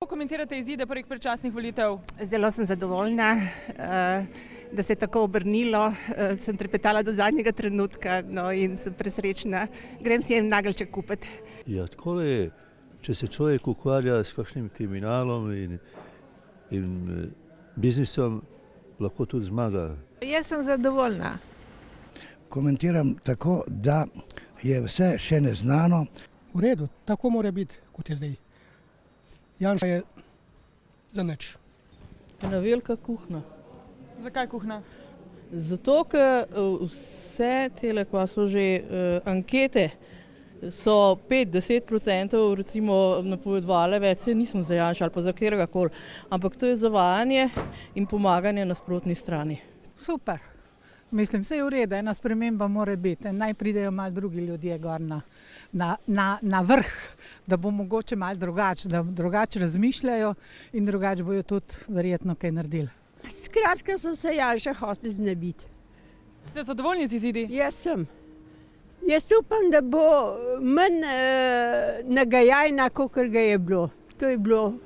Kako komentirate izide prvih predčasnih volitev? Zelo sem zadovoljna, da se je tako obrnilo. Sem trepetala do zadnjega trenutka, in sem presrečna. Grem si en nageljček kupiti. Ja, takole je, če se človek ukvarja s kakšnim kriminalom in biznisom, lahko tudi zmaga. Jaz sem zadovoljna. Komentiram tako, da je vse še neznano. V redu, tako mora biti, kot je zdaj. Janša je za nič. Ena velika kuhna. Zakaj kuhna? Zato, ker vse tele, ko so že ankete, so 5-10% recimo napovedovale, več se nisem za Janša ali pa za katerega koli, ampak to je zavajanje in pomaganje nasprotni strani. Super. Mislim, vse je v redu, ena sprememba mora biti. Naj pridejo malo drugi ljudje gor na vrh, da bo mogoče malo drugače, da drugače razmišljajo in drugače bojo tudi verjetno kaj naredili. Skratka, sem se Janša hotel znebiti. Ste zadovoljni z izidi? Jaz sem. Jaz upam, da bo manj nagajajna, kakor ga je bilo. To je bilo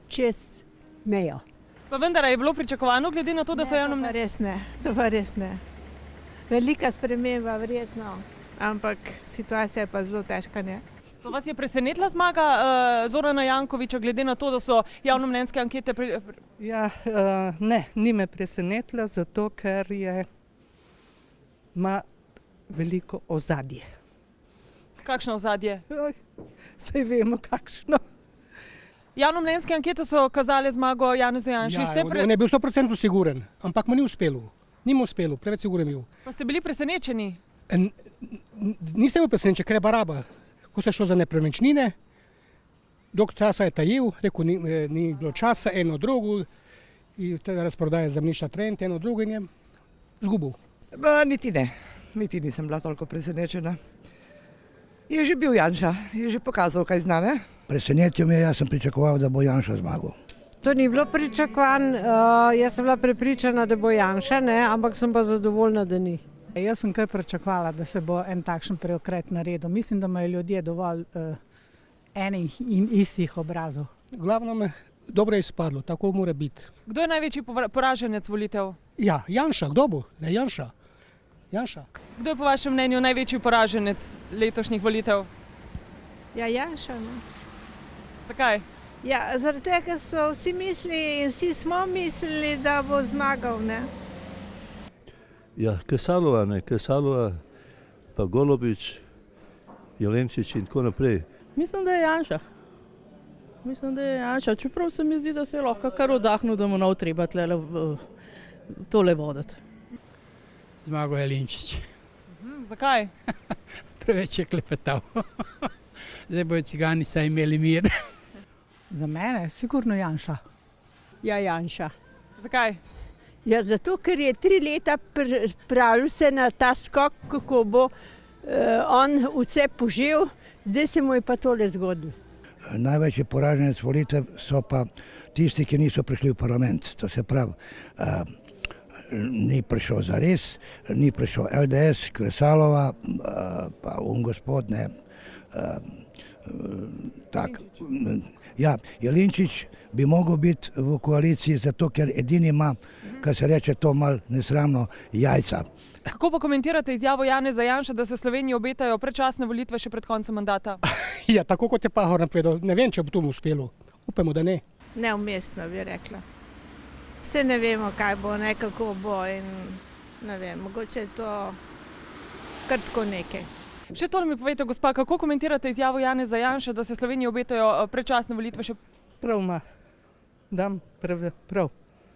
čez mejo. Pa vendar je bilo pričakovano, glede na to, da so javno mnenje? To pa res ne. Velika sprememba, verjetno, ampak situacija je pa zelo težka, ne? Pa vas je presenetila zmaga Zorana Jankovića, glede na to, da so javnomnenjske ankete... Ja, ne, ni me presenetila, zato ker ima veliko ozadje. Kakšno ozadje? Saj vemo, kakšno. Javnomnenjske ankete so kazale zmago Janezu Janši. On je bil 100% siguren, ampak mu ni uspelo. Ni mu uspelo, preveč siguren je bil. Pa ste bili presenečeni? Nisem bil presenečen, ker je baraba. Ko se šlo za nepremičnine, dolgo časa je tajil, rekel, ni bilo časa, eno drugo, in tega razprodaje zemljišča trend, eno drugo in je zgubil. Niti nisem bila toliko presenečena. Je že bil Janša, je že pokazal, kaj zna, ne? Presenetil me je, jaz sem pričakoval, da bo Janša zmagal. To ni bilo pričakovan, jaz sem bila prepričana, da bo Janša, ne, ampak sem pa zadovoljna, da ni. Jaz sem kar pričakovala, da se bo en takšen preokret naredil. Mislim, da imajo ljudje dovolj enih in istih obrazov. Glavno dobro je izpadlo, tako mora biti. Kdo je največji poraženec volitev? Ja, Janša, kdo bo? Ne, Janša. Kdo je po vašem mnenju največji poraženec letošnjih volitev? Ja, Janša, ne. Zakaj? Ja, zaradi tega, ker so vsi mislili in vsi smo mislili, da bo zmagal, ne. Ja, Kresalova, pa Golobič, Jelenčič in tako naprej. Mislim, da je Janša. Čeprav se mi zdi, da se je lahko kar oddahnil, da mu nav treba tole voditi. Zmago Jelenčič. Zakaj? Preveč je klepetal. Zdaj bojo cigani saj imeli mir. Za mene sigurno Janša. Ja, Janša. Zakaj? Ja, zato, ker je 3 leta pripravil se na ta skok, kako bo on vse požel, zdaj se mu je pa tole zgodilo. Največji poraženec volitev so pa tisti, ki niso prišli v parlament. To se pravi, ni prišel Zares, ni prišel LDS, Kresalova, pa gospod, ne, tak. Ja, Jelenčič bi mogel biti v koaliciji, zato ker edini ima, kar se reče to malo nesramno, jajca. Kako pa komentirate izjavo Janeza Janše, da se Sloveniji obetajo predčasne volitve še pred koncem mandata? Ja, tako kot je Pahor napovedal, ne vem, če bo to mu uspelo. Upamo, da ne. Neumestno bi rekla. Vse ne vemo, kaj bo, ne kako bo in ne vem, mogoče je to kar tako nekaj. Še tole mi povejte, gospa, kako komentirate izjavo Janeza Janše, da se Sloveniji obetajo predčasne volitve še... Prav ima. Dam prav.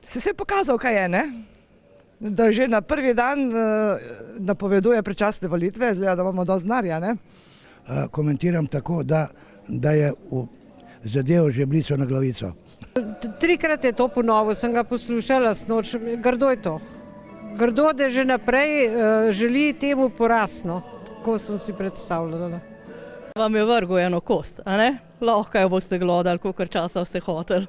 Se je pokazal, kaj je, ne? Da že na prvi dan napoveduje predčasne volitve, izgleda, da imamo dosti denarja, ne? Komentiram tako, da je zadev že blizu na glavico. 3-krat je to ponovil, sem ga poslušala snoč. Grdo je to. Grdo, da že naprej želi temu porasno. Tako sem si predstavljala. Vam je vrgel eno kost, a ne? Lahko jo boste glodali, kolikor časa ste hoteli.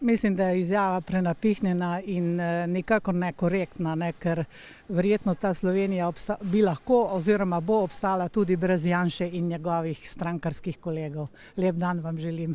Mislim, da je izjava prenapihnjena in nikakor nekorektna, ker verjetno ta Slovenija bi lahko oziroma bo obstala tudi brez Janše in njegovih strankarskih kolegov. Lep dan vam želim.